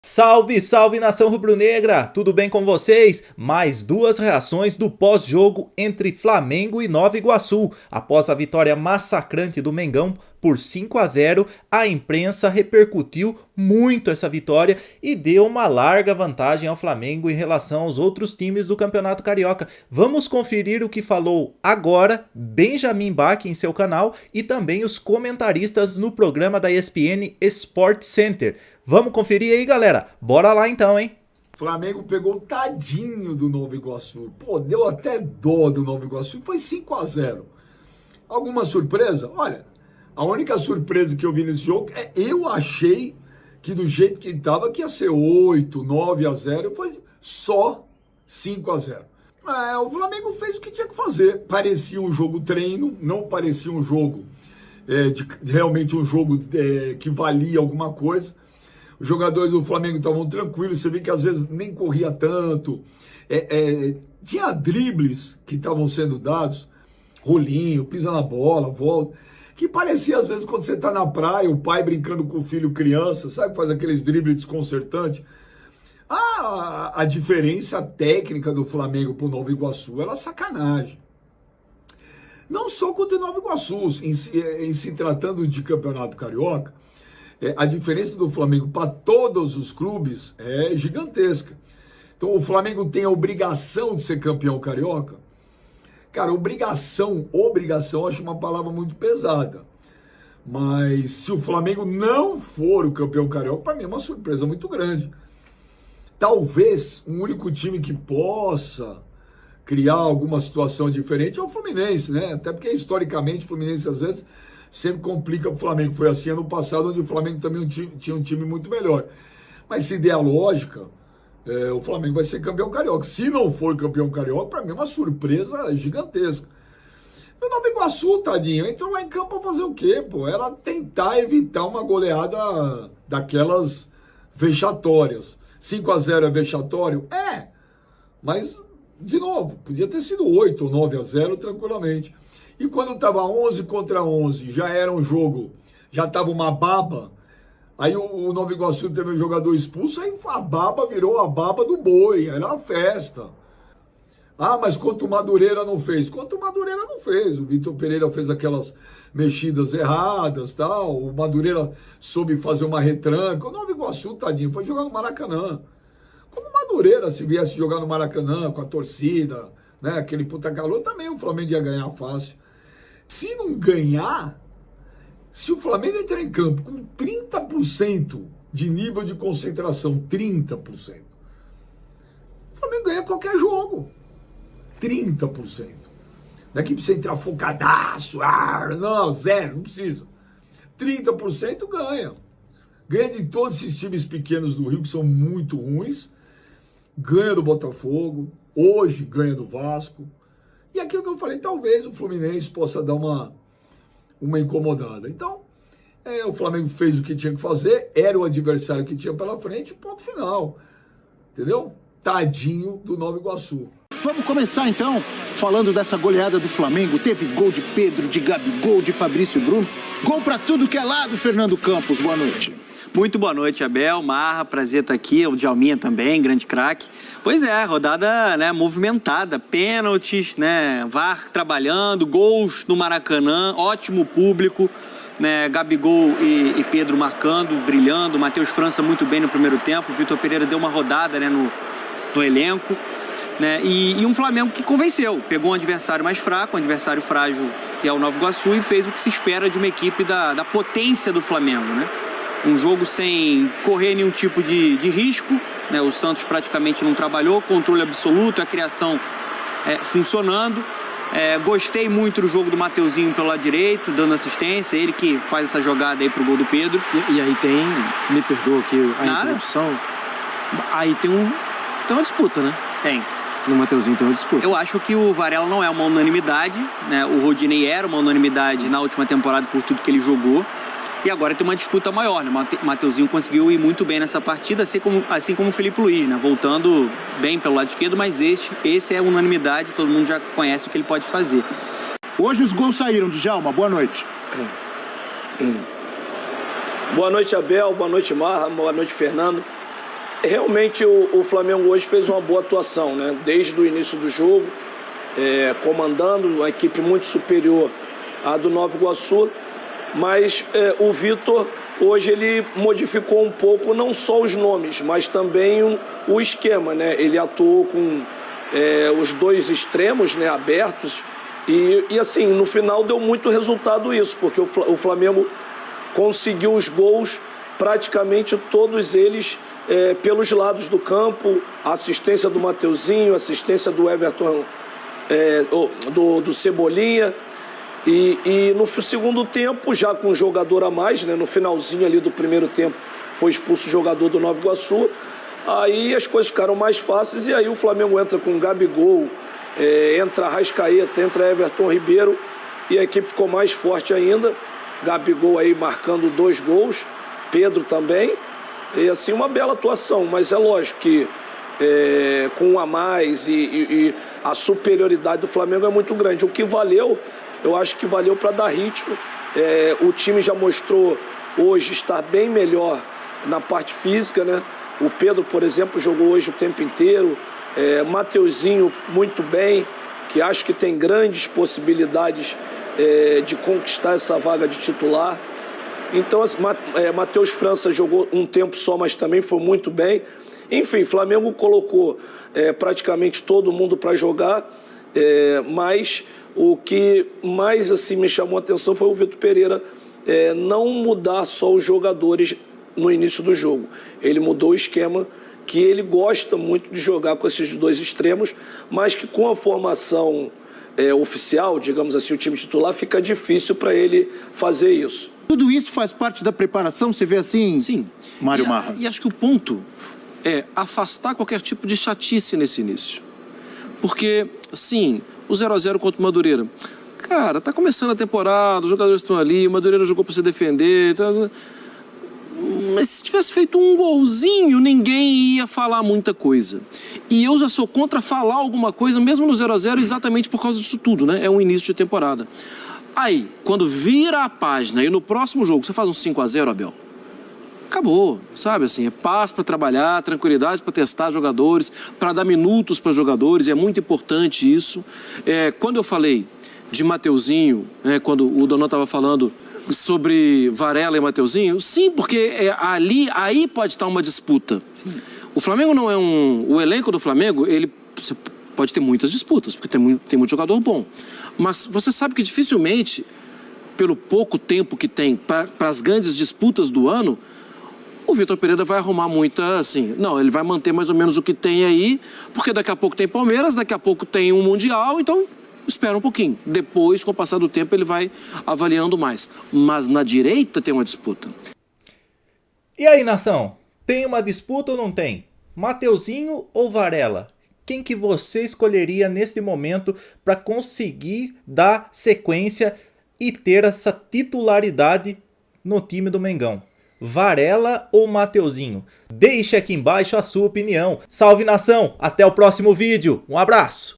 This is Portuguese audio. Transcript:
Salve, salve nação rubro-negra! Tudo bem com vocês? Mais duas reações do pós-jogo entre Flamengo e Nova Iguaçu. Após a vitória massacrante do Mengão por 5-0, a imprensa repercutiu muito essa vitória e deu uma larga vantagem ao Flamengo em relação aos outros times do Campeonato Carioca. Vamos conferir o que falou agora Benjamin Bach em seu canal e também os comentaristas no programa da ESPN Sport Center. Vamos conferir aí, galera? Bora lá então, hein? Flamengo pegou o tadinho do Nova Iguaçu. Pô, deu até dó do Nova Iguaçu e foi 5-0. Alguma surpresa? Olha, a única surpresa que eu vi nesse jogo é eu achei que do jeito que estava que ia ser 8, 9-0, foi só 5-0. O Flamengo fez o que tinha que fazer. Parecia um jogo treino, não parecia um jogo realmente um jogo que valia alguma coisa. Os jogadores do Flamengo estavam tranquilos, você vê que às vezes nem corria tanto. Tinha dribles que estavam sendo dados, rolinho, pisa na bola, volta, que parecia às vezes quando você está na praia, o pai brincando com o filho criança, sabe, faz aqueles dribles desconcertantes. A diferença técnica do Flamengo para o Nova Iguaçu era sacanagem. Não só contra o Nova Iguaçu, em se tratando de Campeonato Carioca, a diferença do Flamengo para todos os clubes é gigantesca. Então o Flamengo tem a obrigação de ser campeão carioca. Cara, obrigação, acho uma palavra muito pesada. Mas se o Flamengo não for o campeão carioca, para mim é uma surpresa muito grande. Talvez um único time que possa criar alguma situação diferente é o Fluminense, né? Até porque historicamente o Fluminense às vezes sempre complica para o Flamengo. Foi assim ano passado, onde o Flamengo também tinha um time muito melhor. Mas se der a lógica, o Flamengo vai ser campeão carioca. Se não for campeão carioca, para mim é uma surpresa gigantesca. E o Nova Iguaçu, tadinho, entrou lá em campo para fazer o quê, pô? Era tentar evitar uma goleada daquelas vexatórias. 5-0 é vexatório? Mas, de novo, podia ter sido 8 ou 9-0 tranquilamente. E quando estava 11 contra 11, já era um jogo, já estava uma baba, aí o Nova Iguaçu teve um jogador expulso, aí a baba virou a baba do boi, era uma festa. Mas contra o Madureira não fez. Contra o Madureira não fez. O Vitor Pereira fez aquelas mexidas erradas, tal. O Madureira soube fazer uma retranca. O Nova Iguaçu, tadinho, foi jogar no Maracanã. Como o Madureira, se viesse jogar no Maracanã com a torcida, né, aquele puta calor, também o Flamengo ia ganhar fácil. Se não ganhar, se o Flamengo entrar em campo com 30% de nível de concentração, 30%, o Flamengo ganha qualquer jogo. 30%. Daqui precisa entrar focadaço, não, zero, não precisa. 30% ganha. Ganha de todos esses times pequenos do Rio, que são muito ruins. Ganha do Botafogo, hoje ganha do Vasco. E aquilo que eu falei, talvez o Fluminense possa dar uma incomodada. Então, o Flamengo fez o que tinha que fazer, era o adversário que tinha pela frente, ponto final. Entendeu? Tadinho do Nova Iguaçu. Vamos começar então falando dessa goleada do Flamengo. Teve gol de Pedro, de Gabigol, de Fabrício Bruno. Gol pra tudo que é lado, Fernando Campos. Boa noite. Muito boa noite, Abel, Marra, prazer estar aqui, o Djalminha também, grande craque. Pois é, rodada, né, movimentada, pênaltis, né, VAR trabalhando, gols no Maracanã, ótimo público, né, Gabigol e Pedro marcando, brilhando, Matheus França muito bem no primeiro tempo, o Vitor Pereira deu uma rodada, né, no elenco, né, e um Flamengo que convenceu, pegou um adversário mais fraco, um adversário frágil que é o Nova Iguaçu e fez o que se espera de uma equipe da potência do Flamengo, né? Um jogo sem correr nenhum tipo de risco, né? O Santos praticamente não trabalhou, controle absoluto, a criação funcionando. Gostei muito do jogo do Mateuzinho pelo lado direito, dando assistência, ele que faz essa jogada aí pro gol do Pedro. E aí me perdoa aqui a interrupção, aí tem uma disputa, né? Tem. No Mateuzinho tem uma disputa. Eu acho que o Varela não é uma unanimidade, né? O Rodinei era uma unanimidade na última temporada por tudo que ele jogou. E agora tem uma disputa maior, né? O Mateuzinho conseguiu ir muito bem nessa partida, assim como o Felipe Luiz, né? Voltando bem pelo lado esquerdo, mas esse é unanimidade, todo mundo já conhece o que ele pode fazer. Hoje os gols saíram, Djalma, boa noite. Boa noite, Abel, boa noite, Marra, boa noite, Fernando. Realmente o Flamengo hoje fez uma boa atuação, né? Desde o início do jogo, comandando uma equipe muito superior à do Nova Iguaçu, mas o Vitor hoje ele modificou um pouco não só os nomes, mas também o esquema, né? Ele atuou com os dois extremos, né, abertos e assim, no final deu muito resultado isso, porque o Flamengo conseguiu os gols, praticamente todos eles pelos lados do campo, a assistência do Mateuzinho, assistência do Everton, do Cebolinha. E no segundo tempo, já com um jogador a mais, né, no finalzinho ali do primeiro tempo, foi expulso o jogador do Nova Iguaçu. Aí as coisas ficaram mais fáceis e aí o Flamengo entra com Gabigol, entra Arrascaeta, entra Everton Ribeiro e a equipe ficou mais forte ainda. Gabigol aí marcando 2 gols, Pedro também. E assim, uma bela atuação, mas é lógico que com um a mais e a superioridade do Flamengo é muito grande. O que valeu, eu acho que valeu para dar ritmo. O time já mostrou hoje estar bem melhor na parte física, né? O Pedro, por exemplo, jogou hoje o tempo inteiro. Mateuzinho muito bem, que acho que tem grandes possibilidades de conquistar essa vaga de titular. Então, Matheus França jogou um tempo só, mas também foi muito bem. Enfim, Flamengo colocou praticamente todo mundo para jogar, mas o que mais assim, me chamou a atenção foi o Vitor Pereira não mudar só os jogadores no início do jogo. Ele mudou o esquema, que ele gosta muito de jogar com esses 2 extremos, mas que com a formação oficial, digamos assim, o time titular, fica difícil para ele fazer isso. Tudo isso faz parte da preparação, você vê assim? Sim. Mário Marra. E acho que o ponto é afastar qualquer tipo de chatice nesse início. Porque, sim, o 0-0 contra o Madureira. Cara, tá começando a temporada, os jogadores estão ali, o Madureira jogou para se defender. Mas se tivesse feito um golzinho, ninguém ia falar muita coisa. E eu já sou contra falar alguma coisa, mesmo no 0-0, exatamente por causa disso tudo, né? É um início de temporada. Aí, quando vira a página e no próximo jogo você faz um 5-0, Abel, acabou, sabe assim, é paz para trabalhar, tranquilidade para testar jogadores, para dar minutos para jogadores, é muito importante isso. Quando eu falei de Mateuzinho, quando o Donão estava falando sobre Varela e Mateuzinho, sim, porque aí pode estar uma disputa. Sim. O Flamengo não é o elenco do Flamengo, você pode ter muitas disputas, porque tem muito jogador bom. Mas você sabe que dificilmente, pelo pouco tempo que tem para as grandes disputas do ano, o Vitor Pereira vai arrumar muita, assim... Não, ele vai manter mais ou menos o que tem aí, porque daqui a pouco tem Palmeiras, daqui a pouco tem um Mundial, então espera um pouquinho. Depois, com o passar do tempo, ele vai avaliando mais. Mas na direita tem uma disputa. E aí, nação? Tem uma disputa ou não tem? Mateuzinho ou Varela? Quem que você escolheria nesse momento para conseguir dar sequência e ter essa titularidade no time do Mengão? Varela ou Mateuzinho? Deixe aqui embaixo a sua opinião. Salve, nação! Até o próximo vídeo. Um abraço!